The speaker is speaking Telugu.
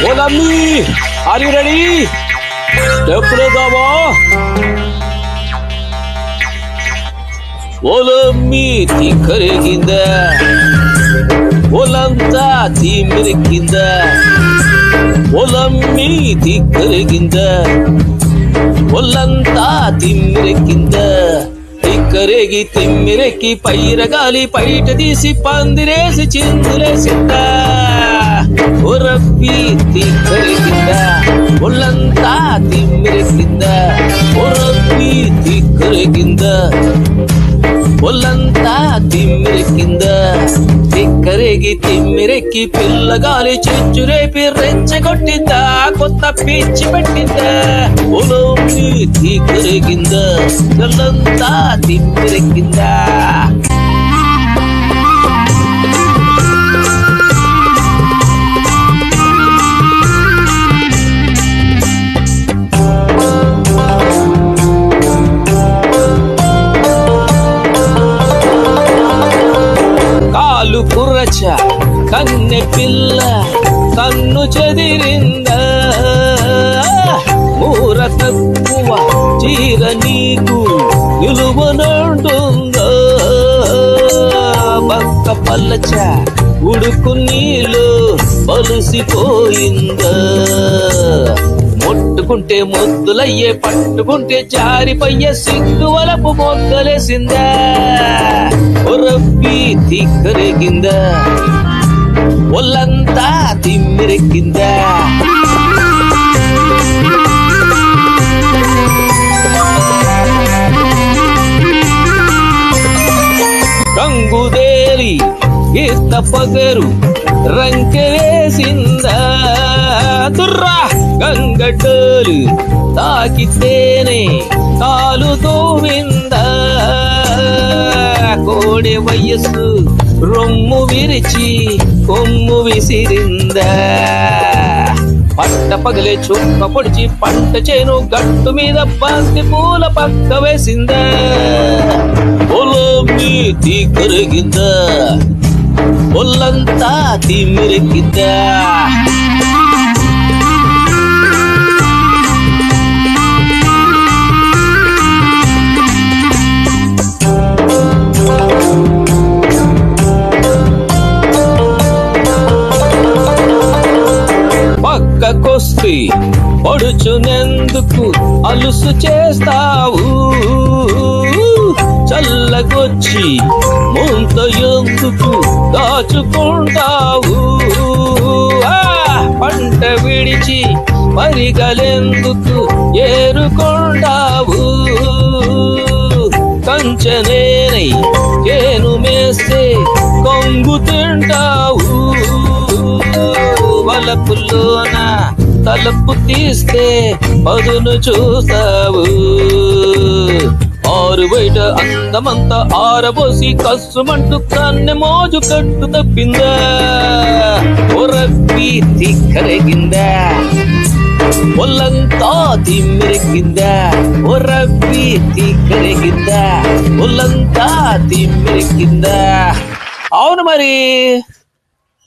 ఓలమ్మి ఆర్ యు రెడీ స్టెప్ లేదావా ఓలమ్మి తిక్కరేగింద ఒలంతా తిమ్మిరెక్కింద ఒలమ్మి తిక్కరేగింద ఒళ్ళంతా తిమ్మిరెక్కింద తిక్కరేగి తిమ్మిరెక్కి పైరగాలి పైట తీసి పందిరేసి చిందులేసింద ఒరప్పి తిక్కరేగింద ఒళ్ళంతా తిమ్మిరెక్కింద ఒరప్పి తిక్కరేగింద ఒళ్ళంతా తిమ్మిరెక్కింద తిక్కరేగి తిమ్మిరెక్కి పిల్లగాలి చిచ్చురేపి రెచ్చగొట్టిందా కొత్త పిచ్చి పెట్టిందా ఒలమ్మి తిక్కరేగింద ఒళ్ళంతా తిమ్మిరెక్కిందా కుర్రచ కన్నె పిల్ల కన్ను చెదిరింద మూర తక్కువ చీర నీకు నిలువనంటుందా పక్క పల్లచ ఉడుకు నీళ్ళు పలుసిపోయిందా ముట్టుకుంటే ముద్దులయ్యే పట్టుకుంటే జారిపోయే సిగ్గు వలపు మొగ్గలేసిందా ఒరప్పి తిక్కరేగింద ఒళ్ళంతా తిమ్మిరెక్కింద కంగుదేలి ఈత పగరు రంకెవేసింద తుర్రా గంగటోలు తాకితేనే కాలు తోవింద కోడి వయస్సు రొమ్ము విరిచి కొమ్ము విసిరింద పట్ట పగలే చుక్క పొడిచి పంట చేను గట్టు మీద బంతి పూల పక్క వేసింద ఒలమ్మి తిక్కరేగింద ఒళ్ళంతా తిమ్మిరెక్కింద పక్కకొస్తే పడుచునెందుకు అలుసు చేస్తావు చల్లగొచ్చి ముంత ఎందుకు దాచుకుంటావు పంట విడిచి పరిగలెందుకు ఏరుకుంటావు కంచనేనై చేను మేస్తే కొంగు తింటావు వలపుల్లోన తలుపు తీస్తే పదును చూస్తావు ఆరు బయట అందమంతా ఆరబోసి కస్సుమంటూ కన్నె మోజు కట్టు తప్పిందా ఒరప్పి తిక్కరేగింద ఒళ్ళంతా తిమ్మిరెక్కింద ఒరప్పి తిక్కరేగింద ఒళ్ళంతా తిమ్మిరెక్కింద అవును మరి